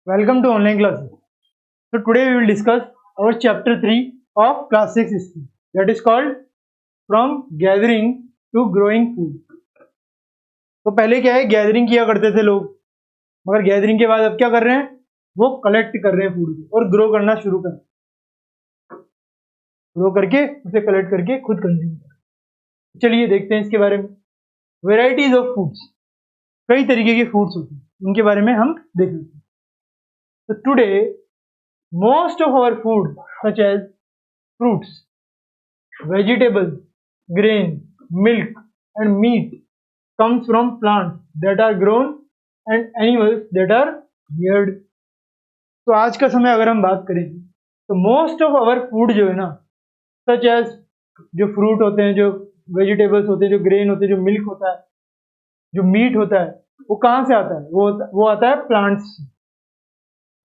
Welcome to online classes. So today we will discuss our chapter 3 of class 6 history, that is called From Gathering to Growing Food. तो पहले क्या है, gathering किया करते थे लोग, मगर गैदरिंग के बाद अब क्या कर रहे हैं, वो कलेक्ट कर रहे हैं फूड को और ग्रो करना शुरू कर, ग्रो करके उसे कलेक्ट करके खुद कंज्यूम कर। चलिए देखते हैं इसके बारे में। वेराइटीज ऑफ फूड्स, कई तरीके के फूड्स होते हैं, उनके बारे में हम देख लेते हैं। So today, most of our food, such as fruits, vegetables, grain, milk, and meat, comes from plants that are grown and animals that are reared. तो आज का समय अगर हम बात करें तो मोस्ट ऑफ आवर फूड जो है ना, सच एज जो फ्रूट होते हैं, जो वेजिटेबल्स होते हैं, जो ग्रेन होते हैं, जो मिल्क होता है, जो मीट होता है, वो कहाँ से आता है? वो आता है प्लांट्स से,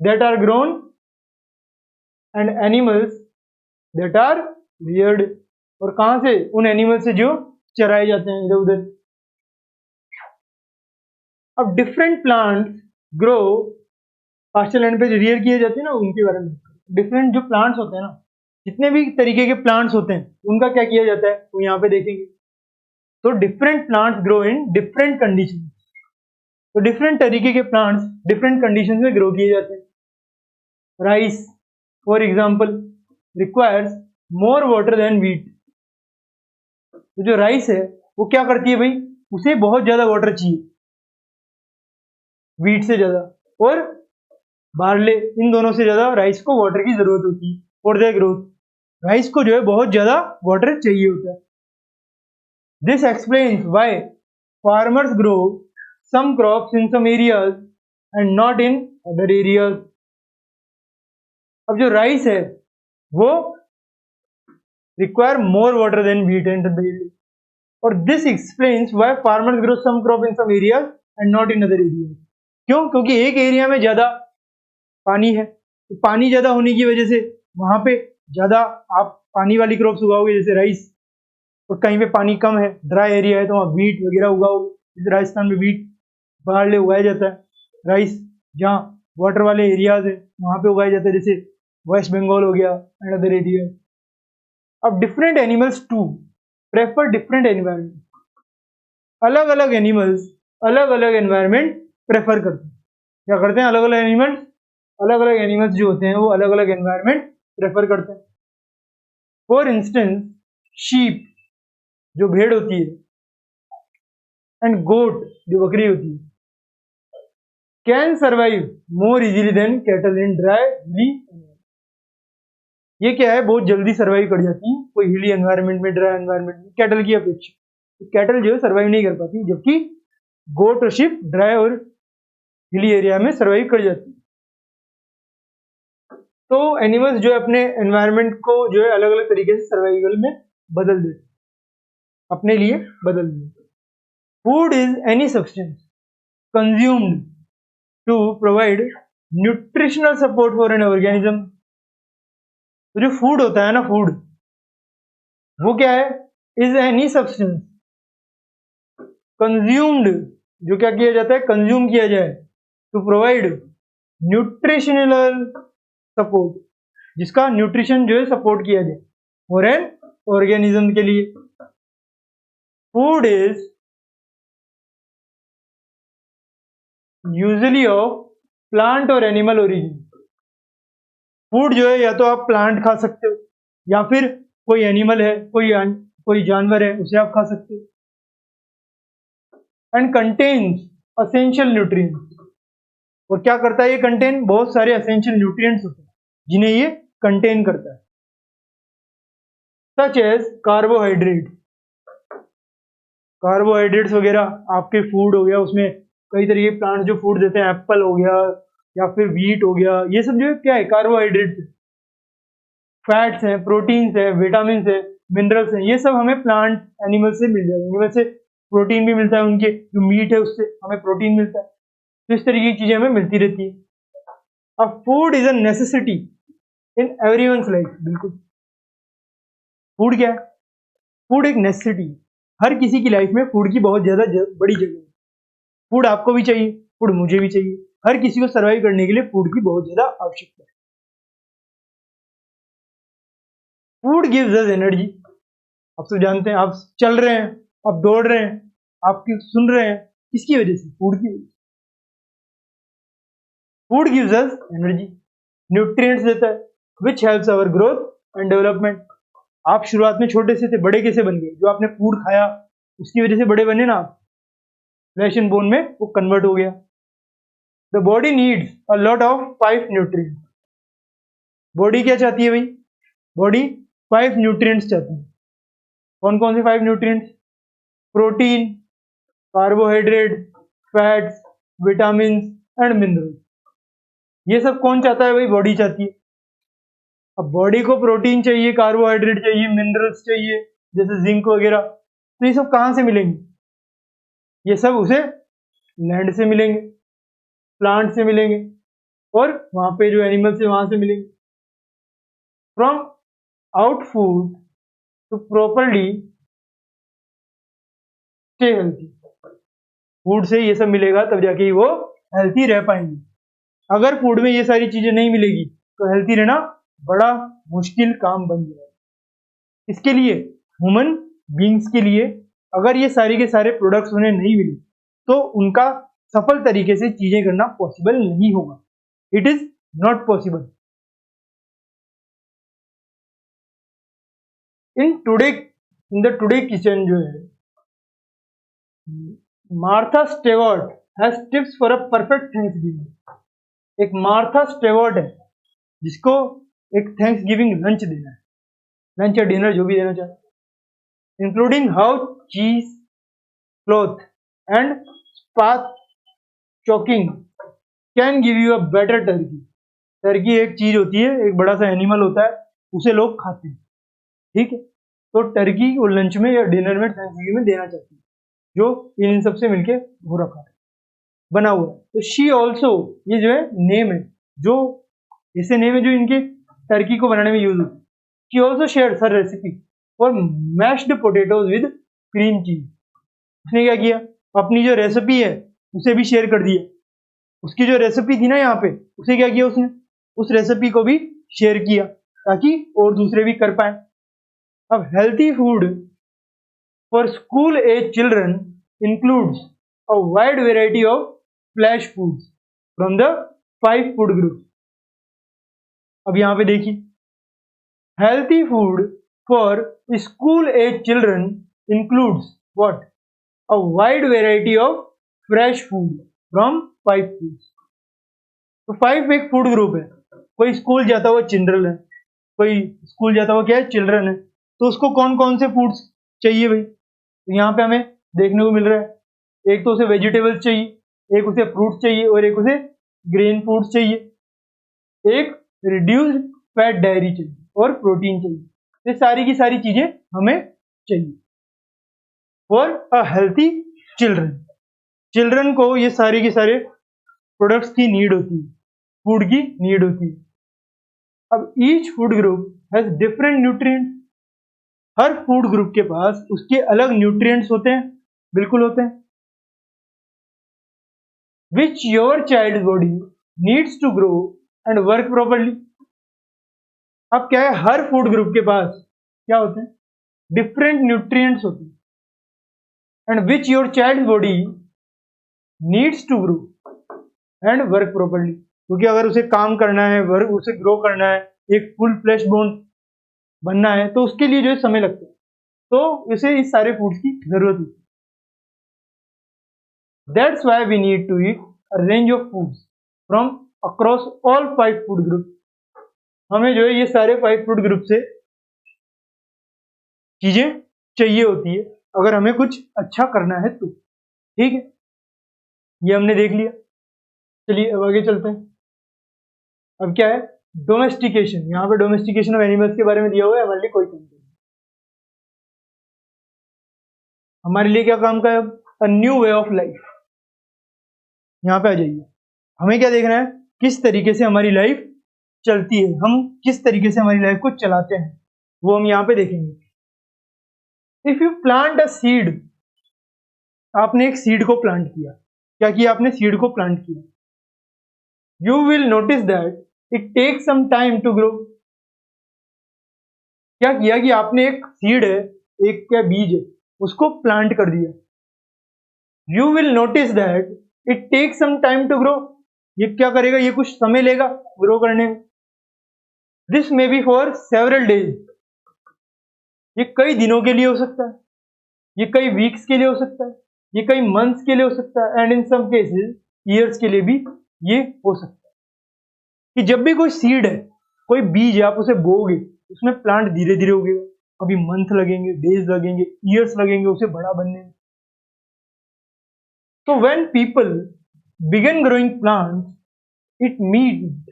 that are grown and animals that are reared. और कहां से? उन एनिमल से जो चराए जाते हैं इधर उधर। अब different plants grow, pasture land पे जो रियर किए जाते हैं ना, उनके बारे में। डिफरेंट जो प्लांट्स होते हैं ना, जितने भी तरीके के प्लांट्स होते हैं, उनका क्या किया जाता है वो यहाँ पे देखेंगे। तो different plants grow in different condition. तो डिफरेंट तरीके के प्लांट्स डिफरेंट कंडीशन में ग्रो किए जाते हैं। Rice for example requires more water than wheat. तो जो राइस है वो क्या करती है भाई, उसे बहुत ज्यादा वाटर चाहिए, व्हीट से ज्यादा, और बार्ले, इन दोनों से ज्यादा राइस को वाटर की जरूरत होती है फॉर देयर ग्रोथ। राइस को जो है बहुत ज्यादा वाटर चाहिए होता है। This explains why farmers grow some crops in some areas and not in other areas. अब जो राइस है वो require more water than wheat and और this explains why farmers grow some crop in some areas and not in other areas. क्यों? क्योंकि एक area में ज्यादा पानी है, तो पानी ज्यादा होने की वजह से वहां पे ज्यादा आप पानी वाली क्रॉप्स उगाओगे, जैसे राइस। और कहीं पे पानी कम है, ड्राई एरिया है, तो वहाँ व्हीट वगैरह उगाओगे। जैसे राजस्थान में व्हीट बाहर उगाया जाता है। राइस जहाँ वाटर वाले एरियाज है वहां पे उगाया जाता है, जैसे वेस्ट बंगाल हो गया एंड अदर एरिया। अब different animals to prefer different environment. अलग अलग एनिमल्स अलग अलग एनवायरमेंट प्रेफर करते हैं। क्या करते हैं? अलग अलग एनिमल्स जो होते हैं वो अलग अलग एनवायरमेंट प्रेफर करते हैं। फॉर इंस्टेंस शीप जो भेड़ होती है एंड गोट जो बकरी होती है can survive more easily than cattle in dry hilly. ये क्या है, बहुत जल्दी सर्वाइव कर जाती है कोई हिली एनवायरनमेंट में, ड्राई एनवायरनमेंट में, कैटल की अपेक्षा। कैटल जो है सर्वाइव नहीं कर पाती, जबकि गोट और शिप ड्राई और हिली एरिया में सर्वाइव कर जाती है। तो एनिमल्स जो है अपने एनवायरनमेंट को जो है अलग अलग तरीके से सर्वाइवल में बदल देते, अपने लिए बदल देते। Food is any substance consumed to provide nutritional support for an organism. तो जो फूड होता है ना, फूड वो क्या है? इज एनी सब्सटेंस कंज्यूम्ड, जो क्या किया जाता है, कंज्यूम किया जाए, टू प्रोवाइड न्यूट्रिशनल सपोर्ट, जिसका न्यूट्रिशन जो है सपोर्ट किया जाए फॉर एन ऑर्गेनिज्म के लिए। Food is usually of plant और एनिमल ओरिजिन। फूड जो है या तो आप प्लांट खा सकते हो, या फिर कोई एनिमल है, कोई जानवर है, उसे आप खा सकते हो। And contains essential nutrients. और क्या करता है ये कंटेन? बहुत सारे असेंशियल न्यूट्रिएंट्स होते हैं जिन्हें ये कंटेन करता है, सच एज कार्बोहाइड्रेट। कार्बोहाइड्रेट्स वगैरह आपके फूड हो गया, उसमें कई तरीके के प्लांट जो फूड देते हैं, एप्पल हो गया या फिर व्हीट हो गया, ये सब जो है क्या है? कार्बोहाइड्रेट्स है। फैट्स हैं, प्रोटीन्स है, विटामिन है, मिनरल्स हैं, ये सब हमें प्लांट एनिमल से मिल जाएगा। एनिमल से प्रोटीन भी मिलता है, उनके जो मीट है उससे हमें प्रोटीन मिलता है। तो इस तरीके की चीजें हमें मिलती रहती है। अब food is a necessity in everyone's life. बिल्कुल, फूड क्या है? फूड एक नेसेसिटी। हर किसी की लाइफ में फूड की बहुत ज्यादा बड़ी जगह है। फूड आपको भी चाहिए, फूड मुझे भी चाहिए, हर किसी को सर्वाइव करने के लिए फूड की बहुत ज्यादा आवश्यकता है। Food gives us energy. आप सब जानते हैं, आप चल रहे हैं, आप दौड़ रहे हैं, आप सुन रहे हैं, किसकी वजह से? फूड की वजह से। Food gives us energy, nutrients देता है, which helps our growth and development. आप शुरुआत में छोटे से थे, बड़े कैसे बन गए? जो आपने फूड खाया उसकी वजह से बड़े बने ना आप। फ्लैश एंड बोन में वो कन्वर्ट हो गया। The body needs a lot of 5 nutrients. Body क्या चाहती है भाई? बॉडी 5 न्यूट्रिएंट्स चाहती है। कौन कौन से 5 nutrients? Protein, carbohydrate, fats, vitamin and minerals. ये सब कौन चाहता है भाई? बॉडी चाहती है। अब बॉडी को प्रोटीन चाहिए, कार्बोहाइड्रेट चाहिए, मिनरल्स चाहिए, जैसे जिंक वगैरह, तो ये सब कहां से मिलेंगे? ये सब उसे लैंड से मिलेंगे, प्लांट से मिलेंगे, और वहां पे जो एनिमल्स है वहां से मिलेंगे। From out food to properly stay healthy. Food से ये सब मिलेगा तब जाके ही वो हेल्थी रह पाएंगे। अगर फूड में ये सारी चीजें नहीं मिलेगी तो हेल्थी रहना बड़ा मुश्किल काम बन जाएगा। इसके लिए ह्यूमन बींग्स के लिए अगर ये सारे के सारे प्रोडक्ट्स उन्हें नहीं मिले तो उनका सफल तरीके से चीजें करना पॉसिबल नहीं होगा। It is not possible. In the today kitchen जो है, Martha Stewart has tips for a perfect Thanksgiving. एक मार्था स्टेवर्ट है जिसको एक थैंक्सगिविंग लंच देना है, लंच या डिनर जो भी देना चाहे, including how cheese, cloth and स्पाथ chalking can give you a better turkey. Turkey एक चीज होती है, एक बड़ा सा एनिमल होता है, उसे लोग खाते हैं, ठीक है। तो टर्की वो लंच में या डिनर में थैंक्सगिविंग में देना चाहती है, जो इन सब से मिलके हो रखा है, बना हुआ है। तो शी ऑल्सो, ये जो है नेम है, जो ऐसे नेम है जो इनके टर्की को बनाने में यूज होती है। She also share her recipe for mashed potatoes with cream cheese. उसने क्या किया? अपनी जो रेसिपी है उसे भी शेयर कर दिया। उसकी जो रेसिपी थी ना यहाँ पे, उसे क्या किया उसने? उस रेसिपी को भी शेयर किया ताकि और दूसरे भी कर पाए। अब healthy food for school age children includes a wide variety of flash foods from the 5 food group. अब यहाँ पे देखिए, healthy food for school age children includes what? A wide variety of fresh food from 5 foods. तो 5 एक food group है। कोई school जाता हुआ चिल्ड्रन है, कोई स्कूल जाता हुआ क्या है? चिल्ड्रन है। तो उसको कौन कौन से फूड्स चाहिए भाई? तो यहाँ पे हमें देखने को मिल रहा है, एक तो उसे वेजिटेबल्स चाहिए, एक उसे फ्रूट्स चाहिए, और एक उसे ग्रेन फूड्स चाहिए, एक रिड्यूस्ड फैट डायरी चाहिए, और प्रोटीन चाहिए। ये सारी की सारी चीजें हमें चाहिए for a healthy children. Children को ये सारे के सारे प्रोडक्ट्स की नीड होती है, फूड की नीड होती है। अब each food group has different nutrients. Her food group के पास उसके अलग न्यूट्रिएंट्स होते हैं, बिल्कुल होते हैं, which your child body needs to grow and work properly. अब क्या है? हर फूड ग्रुप के पास क्या होते हैं? डिफरेंट न्यूट्रिएंट्स होते हैं, and which your child body needs to grow and work properly. क्योंकि अगर उसे काम करना है, वर्क उसे ग्रो करना है, एक फुल फ्लैश बोन बनना है, तो उसके लिए जो है समय लगता है, तो उसे इस सारे फूड्स की जरूरत होती है। That's why we need to eat a range of foods from across all 5 food group. हमें जो है ये सारे 5 फूड ग्रुप से चीजें चाहिए होती है अगर हमें कुछ अच्छा करना है तो, ठीक है। ये हमने देख लिया। चलिए अब आगे चलते हैं। अब क्या है? डोमेस्टिकेशन। यहाँ पे डोमेस्टिकेशन ऑफ एनिमल्स के बारे में दिया हुआ है, हमारे लिए कोई काम नहीं। हमारे लिए क्या काम का है? A new way of life. यहाँ पे आ जाइए। हमें क्या देखना है? किस तरीके से हमारी लाइफ चलती है, हम किस तरीके से हमारी लाइफ को चलाते हैं, वो हम यहाँ पे देखेंगे। If you plant a seed, आपने एक सीड को प्लांट किया। क्या किया आपने? सीड को प्लांट किया। you will notice that it takes some time to grow. क्या किया कि आपने एक सीड है, एक क्या बीज है, उसको प्लांट कर दिया. You will notice that it takes some time to grow. ये क्या करेगा, ये कुछ समय लेगा ग्रो करने में. This may be for several days. ये कई दिनों के लिए हो सकता है, ये कई वीक्स के लिए हो सकता है, ये कई मंथ्स के लिए हो सकता है, and in some cases years के लिए भी ये हो सकता है. कि जब भी कोई सीड है, कोई बीज है, आप उसे बोओगे, उसमें प्लांट धीरे धीरे उगेगा. अभी मंथ लगेंगे, डेज लगेंगे, ईयर्स लगेंगे उसे बड़ा बनने में. So when people began growing plants, it meant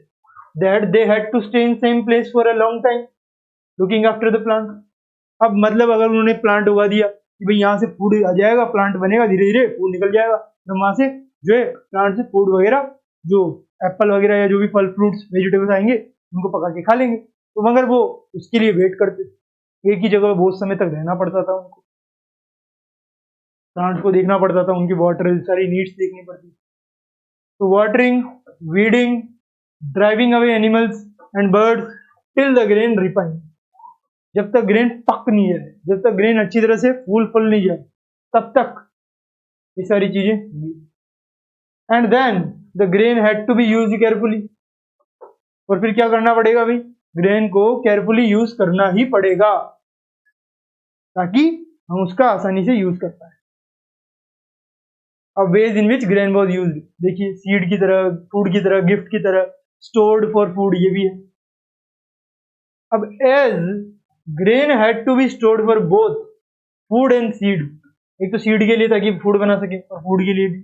that they had to stay in same place for a long time, looking after the plant. अब मतलब अगर उन्होंने प्लांट उगा दिया कि भाई यहाँ से फूड आ जाएगा, प्लांट बनेगा, धीरे धीरे फूड निकल जाएगा, तो वहां से जो है प्लांट से फूड वगैरह, जो एप्पल वगैरह या जो भी फल फ्रूट्स वेजिटेबल्स आएंगे उनको पका के खा लेंगे. तो मगर वो उसके लिए वेट करते, एक ही जगह बहुत समय तक रहना पड़ता था उनको, प्लांट को देखना पड़ता था, उनकी वाटर सारी नीड्स देखनी पड़ती. तो watering, weeding, driving away animals and birds till the grain refine. जब तक ग्रेन पक नहीं जाए, जब तक ग्रेन अच्छी तरह से फूल नहीं जाए, तब तक ये सारी चीजें. And then the grain had to be used carefully. और फिर क्या करना पड़ेगा भाई, ग्रेन को केयरफुली यूज करना ही पड़ेगा ताकि हम उसका आसानी से यूज कर पाए. अब ways in which grain was used, देखिए सीड की तरह, फूड की तरह, गिफ्ट की तरह, स्टोर्ड फॉर फूड, ये भी है. अब as grain had to be stored for both food and seed, एक तो सीड के लिए ताकि फूड बना सके और फूड के लिए भी,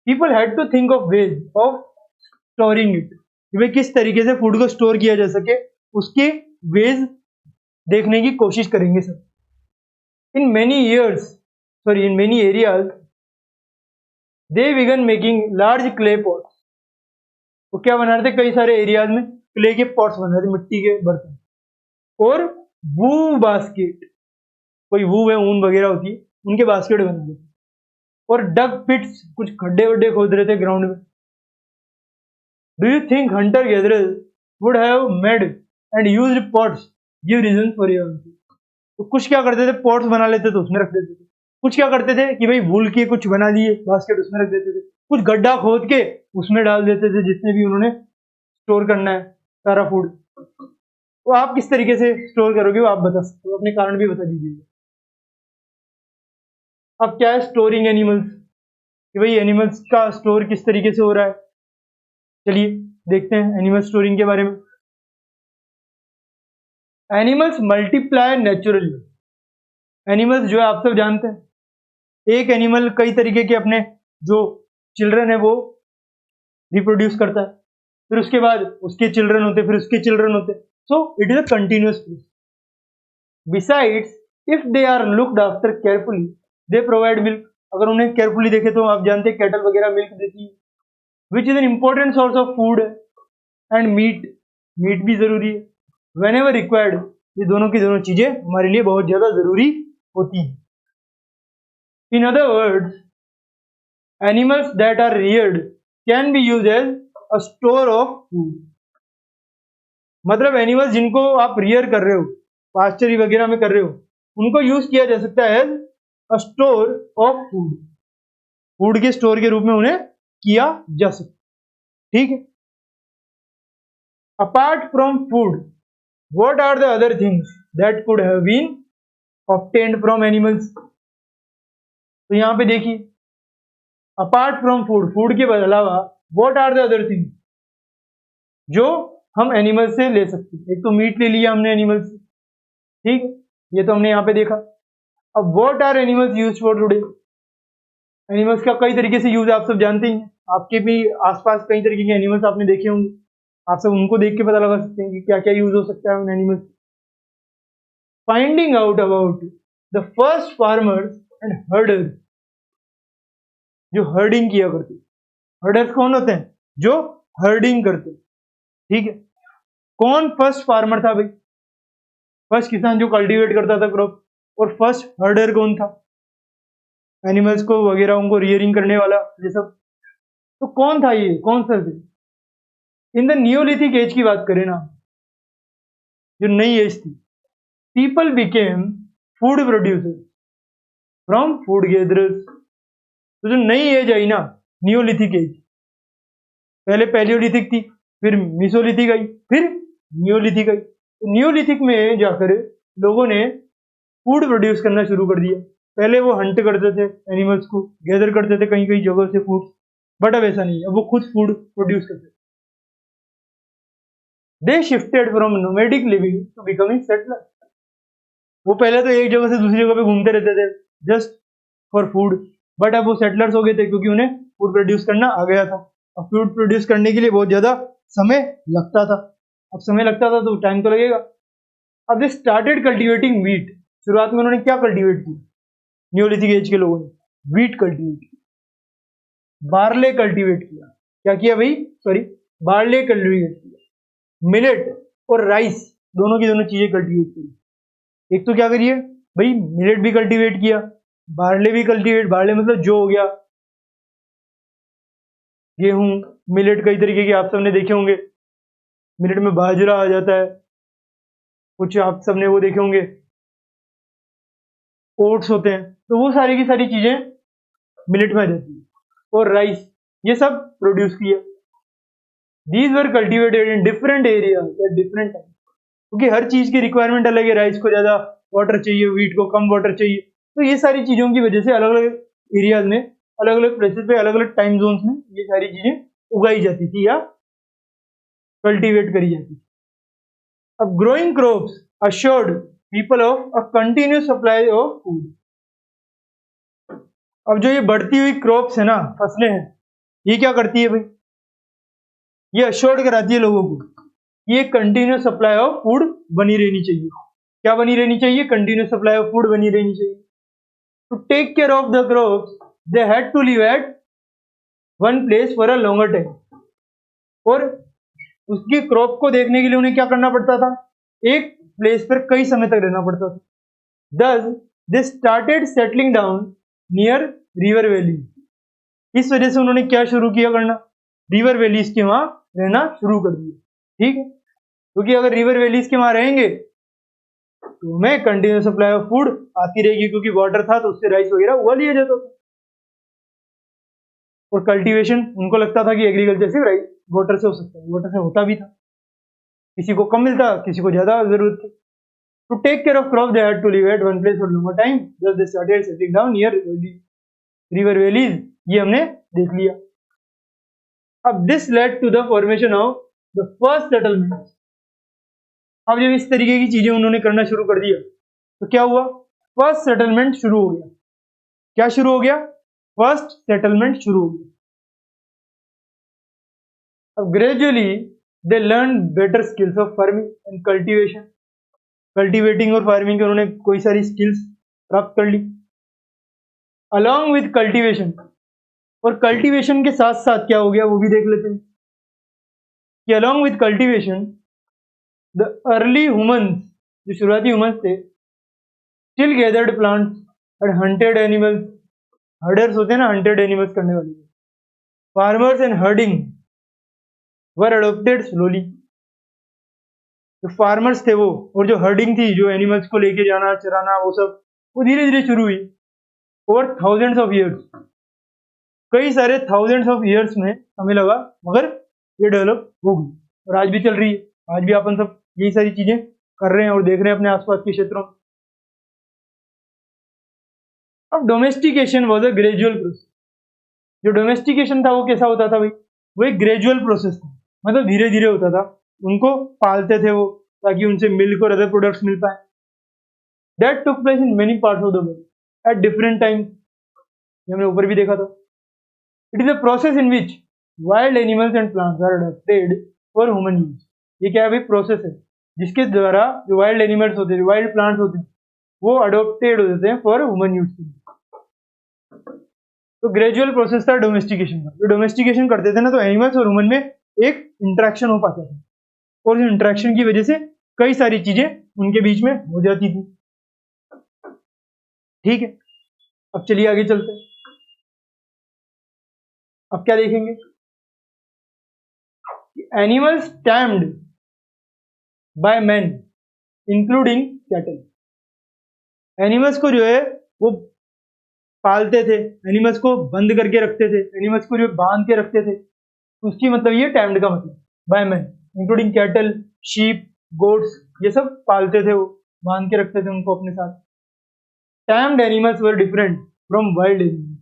people had to think of ways of storing it, कि भाई किस तरीके से फूड को स्टोर किया जा सके, उसके वेज देखने की कोशिश करेंगे सब. In many areas they begin making large clay pots. वो क्या बना रहे थे, कई सारे एरियाज में क्ले के पॉट्स बना रहे थे, मिट्टी के बर्तन. और वू बास्केट, कोई वू है, ऊन वगैरह होती है, उनके बास्केट बना रहे थे. और डग पिट्स, कुछ खड्डे वड्डे खोद रहे थे ग्राउंड में. Do you think hunter gatherers would have made and used pots? Give reason for your answer. तो कुछ क्या करते थे, पॉट्स बना लेते थे, उसमें रख देते थे. कुछ क्या करते थे कि भाई वूल के कुछ बना दिए बास्केट, उसमें रख देते थे. कुछ गड्ढा खोद के उसमें डाल देते थे, जितने भी उन्होंने स्टोर करना है सारा फूड. तो आप किस तरीके से स्टोर करोगे वो आप बता सकते हो, अपने कारण भी बता दीजिएगा. अब क्या है स्टोरिंग एनिमल्स, कि भाई एनिमल्स का स्टोर किस तरीके से हो रहा है. चलिए देखते हैं एनिमल स्टोरिंग के बारे में. Animals multiply naturally. एनिमल्स जो है आप सब जानते हैं, एक एनिमल कई तरीके के अपने जो चिल्ड्रन है वो रिप्रोड्यूस करता है, फिर उसके बाद उसके चिल्ड्रन होते, फिर उसके चिल्ड्रन होते. So it is a continuous process. Besides if they are looked after carefully they provide milk. अगर उन्हें केयरफुली देखे तो आप जानते हैं कैटल वगैरह मिल्क देती है, which is an important source of food. And meat भी जरूरी है. वेन एवर रिक्वायर्ड, ये दोनों की दोनों चीजें हमारे लिए बहुत ज्यादा जरूरी होती है. In other words, animals that are reared can be used as a store of food. मतलब एनिमल्स जिनको आप रियर कर रहे हो, पास्चरी वगैरह में कर रहे हो, उनको यूज किया जा सकता है as a store of food. Food के स्टोर के रूप में उन्हें किया जा सकता. ठीक है. Apart from food, what are the other things that could have been obtained from animals? तो यहां पे देखिए, अपार्ट फ्रॉम फूड, फूड के अलावा what are the other things जो हम एनिमल से ले सकते हैं. एक तो मीट ले लिया हमने एनिमल से, ठीक है, ये तो हमने यहाँ पे देखा. अब what are animals used for today? Animals का कई तरीके से यूज आप सब जानते ही हैं. आपके भी आसपास कई तरीके के एनिमल्स आपने देखे होंगे, आप सब उनको देख के पता लगा सकते हैं कि क्या क्या यूज हो सकता है उन animals. Finding out about the first farmers and herders, जो हर्डिंग किया करते. हर्डर्स कौन होते हैं? जो हर्डिंग करते. ठीक है. कौन फर्स्ट फार्मर था भाई? फर्स्ट किसान जो कल्टीवेट करता था क्रॉप. और फर्स्ट हर्डर कौन था? एनिमल्स को वगैरह उनको रियरिंग करने वाला ये सब. तो कौन था ये, कौन सा थे? इन द नियोलिथिक एज की बात करें ना, जो नई एज थी, people became food producers from food gatherers. तो जो नई एज आई ना, नियोलिथिक एज, पहले पैलियोलिथिक थी, फिर मिसोलिथिक आई, फिर नियोलिथिक आई। तो नियोलिथिक में जाकर लोगों ने फूड प्रोड्यूस करना शुरू कर दिया। पहले वो हंट करते थे एनिमल्स को, गैदर करते थे कहीं कहीं जगह से फूड, बट अब ऐसा नहीं है, अब वो खुद फूड प्रोड्यूस करते थे। They shifted from nomadic living to becoming settler. वो पहले तो एक जगह से दूसरी जगह पे घूमते रहते थे जस्ट फॉर फूड, बट अब वो सेटलर्स हो गए थे क्योंकि उन्हें फूड प्रोड्यूस करना आ गया था। अब फूड प्रोड्यूस करने के लिए बहुत ज्यादा समय लगता था, अब समय लगता था तो टाइम तो लगेगा। अब दे स्टार्टेड कल्टिवेटिंग वीट। शुरुआत में उन्होंने क्या कल्टीवेट किया, नियोलिथिक एज के लोगों ने? वीट कल्टीवेट किया, बार्ले कल्टीवेट किया। क्या किया भाई? सॉरी, बार्ले कल्टीवेट किया। मिलेट और राइस दोनों की दोनों चीजें कल्टीवेट की। एक तो क्या करिए भाई, मिलेट भी कल्टीवेट किया, बार्ले भी कल्टीवेट। बार्ले मतलब जो हो गया गेहूं, मिलेट कई तरीके के आप सबने देखे होंगे। मिलेट में बाजरा आ जाता है, कुछ आप सबने वो देखे होंगे ओट्स होते हैं, तो वो सारी की सारी चीजें मिलेट में आ जाती है। और राइस, ये सब प्रोड्यूस किया। These were cultivated in different area at different time, क्योंकि हर चीज की रिक्वायरमेंट अलग है। राइस को ज्यादा वाटर चाहिए, वीट को कम वाटर चाहिए, तो ये सारी चीजों की वजह से अलग अलग एरियाज में, अलग अलग प्लेसेस पे, अलग अलग टाइम जोन्स में ये सारी चीजें उगाई जाती थी या कल्टीवेट करी जाती थी। अब growing crops assured people of a continuous supply of food। अब जो ये बढ़ती हुई क्रॉप्स है ना, फसलें हैं, ये क्या करती है भाई? ये अश्योर्ड कराती है लोगों को, ये कंटिन्यूस सप्लाई ऑफ फूड बनी रहनी चाहिए। क्या बनी रहनी चाहिए? कंटिन्यूस सप्लाई ऑफ फूड बनी रहनी चाहिए। To take care of the crops they had to live at one place for a longer time. और उसकी क्रॉप को देखने के लिए उन्हें क्या करना पड़ता था? एक प्लेस पर कई समय तक रहना पड़ता था। Thus, they started settling down near river valley। इस वजह से उन्होंने क्या शुरू किया करना? रिवर वैलीज के वहां रहना शुरू कर दिया। ठीक है, क्योंकि अगर रिवर वैलीज के वहां रहेंगे तो हमें कंटिन्यूस सप्लाई ऑफ फूड आती रहेगी, क्योंकि वाटर था तो उससे राइस वगैरह उगा लिया जाता था। और कल्टीवेशन, उनको लगता था कि एग्रीकल्चर सिर्फ राइस वाटर से हो सकता है, वाटर से होता भी था, किसी को कम मिलता, किसी को ज्यादा जरूरत थी। To take care of crops, they had to live at one place for longer time. Thus, they started settling down near river valleys। ये हमने देख लिया। अब this led to the formation of the first settlements। अब जब इस तरीके की चीजें उन्होंने करना शुरू कर दिया तो क्या हुआ? फर्स्ट सेटलमेंट शुरू हो गया। क्या शुरू हो गया? फर्स्ट सेटलमेंट शुरू हो गया। अब gradually they learn better skills of farming and cultivation. Cultivating और फार्मिंग के उन्होंने कोई सारी स्किल्स प्राप्त कर ली। अलॉन्ग विद कल्टीवेशन, और कल्टीवेशन के साथ साथ क्या हो गया वो भी देख लेते हैं कि along with cultivation the early humans, जो शुरुआती ह्यूमंस थे, still gathered plants and hunted animals. Herders होते हैं ना, हंटेड एनिमल्स करने वाले। Farmers and herding were adopted slowly. जो फार्मर्स थे वो, और जो हर्डिंग थी, जो एनिमल्स को लेके जाना, चराना, वो सब, वो धीरे धीरे शुरू हुई। ओवर थाउजेंड्स ऑफ ईयर्स, कई सारे थाउजेंड्स ऑफ ईयर्स में हमें लगा, मगर ये डेवलप हो गई और आज भी चल रही है। आज भी अपन सब यही सारी चीजें कर रहे हैं और देख रहे हैं अपने आसपास के क्षेत्रों में। अब domestication was a gradual process. जो डोमेस्टिकेशन था वो कैसा होता था भाई? वो एक ग्रेजुअल प्रोसेस था, मतलब धीरे धीरे होता था। उनको पालते थे वो, ताकि उनसे मिल्क और अदर प्रोडक्ट्स मिल पाए। That took place in many parts of the world at different times. हमने ऊपर भी देखा था। It is a process in which wild animals and plants are adopted for human use. ये क्या है भाई? प्रोसेस है जिसके द्वारा जो वाइल्ड एनिमल्स होते हैं, वाइल्ड प्लांट्स होते हैं, वो अडोप्टेड हो जाते हैं फॉर ह्यूमन यूज। तो ग्रेजुअल प्रोसेस था डोमेस्टिकेशन का। जो डोमेस्टिकेशन करते थे ना, तो एनिमल्स और ह्यूमन में एक इंटरेक्शन हो पाता था, और इस इंटरेक्शन की वजह से कई सारी चीजें उनके बीच में हो जाती थी। ठीक है, अब चलिए आगे चलते हैं। अब क्या देखेंगे? Animals tamed by man including cattle. Animals को जो है वो पालते थे, एनिमल्स को बंद करके रखते थे, एनिमल्स को जो बांध के रखते थे, उसकी मतलब ये टैम्ड का मतलब bye man including cattle, sheep, goats, ये सब पालते थे, वो बांध के रखते थे उनको अपने साथ। Tamed animals were different from wild animals.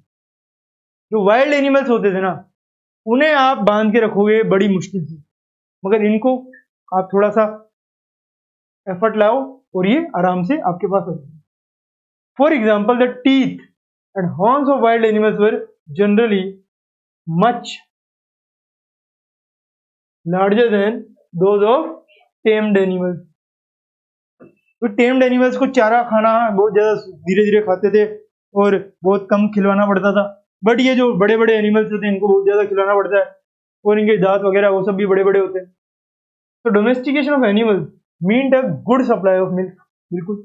जो वाइल्ड एनिमल्स होते थे ना, उन्हें आप बांध के रखोगे बड़ी मुश्किल से, मगर इनको आप थोड़ा सा एफर्ट लाओ और ये आराम से आपके पास आ जाए। For example, the teeth and horns of wild animals were generally much larger than those of tamed animals. तो टेम्ड एनिमल्स को चारा खाना बहुत ज्यादा धीरे धीरे खाते थे और बहुत कम खिलवाना पड़ता था, बट ये जो बड़े बड़े एनिमल्स होते हैं इनको बहुत ज्यादा खिलाना पड़ता है और इनके दांत वगैरह वो सब भी बड़े बड़े होते हैं। तो domestication of animals meant a good supply of milk. बिल्कुल,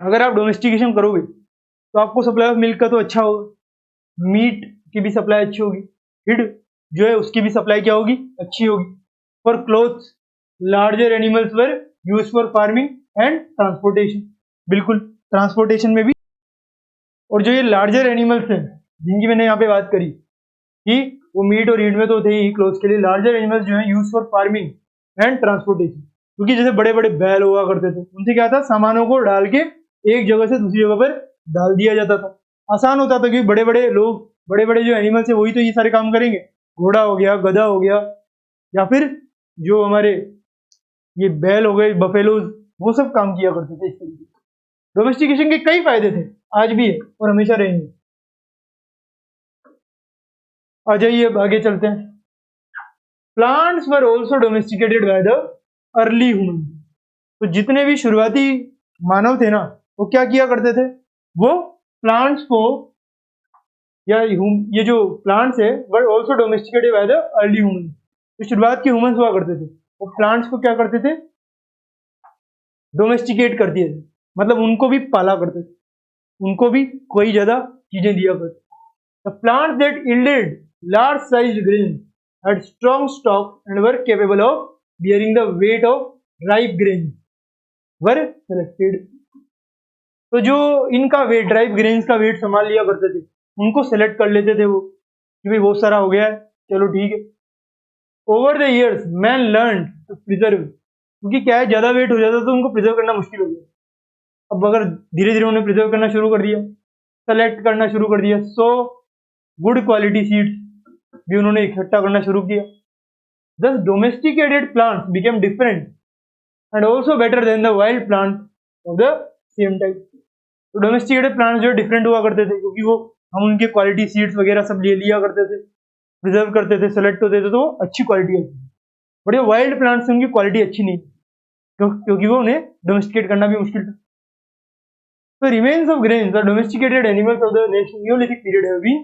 अगर आप डोमेस्टिकेशन करोगे तो आपको सप्लाई ऑफ मिल्क का तो अच्छा होगा, मीट की भी सप्लाई अच्छी होगी, फीड जो है उसकी भी सप्लाई क्या होगी, अच्छी होगी। For clothes larger animals were use for farming and transportation. बिल्कुल, ट्रांसपोर्टेशन में भी। और जो ये लार्जर एनिमल्स हैं जिनकी मैंने यहाँ पे बात करी कि वो मीट और ईट में तो थे ही, क्लोथ्स के लिए लार्जर एनिमल्स जो है use for farming and transportation, क्योंकि जैसे बड़े बड़े बैल हुआ करते थे, उनसे क्या था, सामानों को डाल के एक जगह से दूसरी जगह पर डाल दिया जाता था। आसान होता था क्योंकि बड़े बड़े लोग, बड़े बड़े जो एनिमल्स है वही तो ये सारे काम करेंगे। घोड़ा हो गया, गधा हो गया, या फिर जो हमारे ये बैल हो गए, बफेलोज, वो सब काम किया करते थे इस तरीके से। डोमेस्टिकेशन के कई फायदे थे, आज भी है और हमेशा रहेंगे। आ जाइए अब आगे चलते हैं। Plants were also domesticated by the early human. तो जितने भी शुरुआती मानव थे ना, वो क्या किया करते थे, वो प्लांट्स को, या ये जो प्लांट्स है were also domesticated by the early human. तो शुरुआत के ह्यूमंस हुआ करते थे, वो प्लांट्स को क्या करते थे, डोमेस्टिकेट कर दिए थे, मतलब उनको भी पाला करते थे, उनको भी कोई ज्यादा चीजें दिया करते। The plants that yielded large sized grains had strong stalk and were capable of bearing the weight of ripe grains were selected। तो जो इनका वेट, राइप ग्रेन्स का वेट संभाल लिया करते थे, उनको सेलेक्ट कर लेते थे वो, कि भाई बहुत सारा हो गया है, चलो ठीक है। Over the years man learn to preserve, क्योंकि क्या है, ज्यादा वेट हो जाता तो उनको प्रिजर्व करना मुश्किल हो गया। अब अगर धीरे धीरे उन्हें प्रिजर्व करना शुरू कर दिया, सेलेक्ट करना शुरू कर दिया, सो गुड क्वालिटी सीड्स भी उन्होंने इकट्ठा करना शुरू किया। Thus domesticated plants became different and also better than the wild plants of the same type। तो डोमेस्टिकेटेड प्लांट्स जो डिफरेंट हुआ करते थे, क्योंकि वो हम उनके क्वालिटी सीड्स वगैरह सब ले लिया करते थे, प्रिजर्व करते थे, सेलेक्ट होते थे, तो अच्छी क्वालिटी होती है। बट ये वाइल्ड प्लांट्स से उनकी क्वालिटी अच्छी नहीं, क्योंकि वो उन्हें डोमेस्टिकेट करना भी मुश्किल था। तो remains of grains the domesticated animals of the Neolithic period have been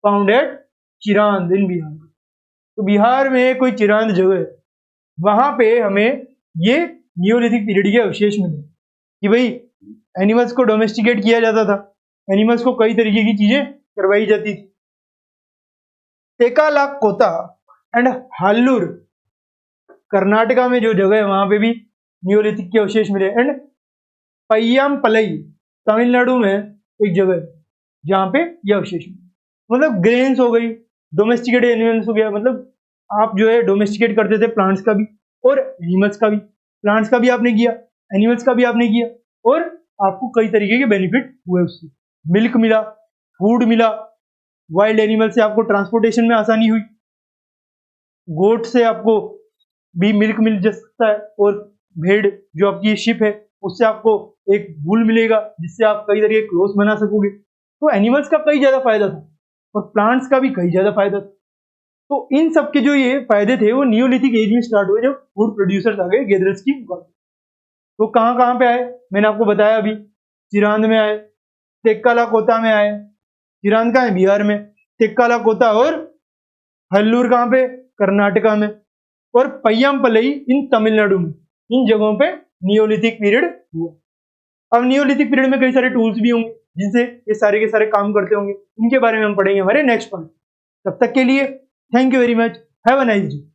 found at Chirand in Bihar. तो बिहार में कोई चिरांद जगह है, वहां पे हमें ये नियोलिथिक पीरियड के अवशेष मिले कि भाई एनिमल्स को डोमेस्टिकेट किया जाता था, एनिमल्स को कई तरीके की चीजें करवाई जाती थी। टेकालाकोता एंड हाल्लूर कर्नाटका में जो जगह है वहां पे भी नियोलिथिक के अवशेष मिले। एंड पय्यामपलई तमिलनाडु में एक जगह है जहां पे ये अवशेष मिले। मतलब ग्रेन्स हो गई, डोमेस्टिकेटेड एनिमल्स हो गया, मतलब आप जो है डोमेस्टिकेट करते थे प्लांट्स का भी और एनिमल्स का भी। प्लांट्स का भी आपने किया, एनिमल्स का भी आपने किया, और आपको कई तरीके के बेनिफिट हुए उससे। मिल्क मिला, फूड मिला, वाइल्ड एनिमल से आपको ट्रांसपोर्टेशन में आसानी हुई, गोट से आपको भी मिल्क मिल जा सकता है, और भेड़ जो आपकी शिप है उससे आपको एक वूल मिलेगा जिससे आप कई तरीके के क्लोथ्स बना सकोगे। तो एनिमल्स का कई ज्यादा फायदा था और प्लांट्स का भी कई ज्यादा फायदा था। तो इन सब के जो ये फायदे थे वो नियोलिथिक एज में स्टार्ट हुए, जब फूड प्रोड्यूसर्स आ गए गैदरर्स की। तो कहाँ कहाँ पे आए, मैंने आपको बताया अभी, चिरांद में आए, तेक्कालाकोता में आए। चिरांद कहाँ है, बिहार में। तेक्कालाकोता और हल्लूर कहाँ पे, कर्नाटका में। और पय्यामपलई इन तमिलनाडु में। इन जगहों पे नियोलिथिक पीरियड हुआ। अब नियोलिथिक पीरियड में कई सारे टूल्स भी होंगे जिनसे ये सारे के सारे काम करते होंगे, इनके बारे में हम पढ़ेंगे हमारे नेक्स्ट पार्ट। तब तक के लिए thank you very much. Have a nice day.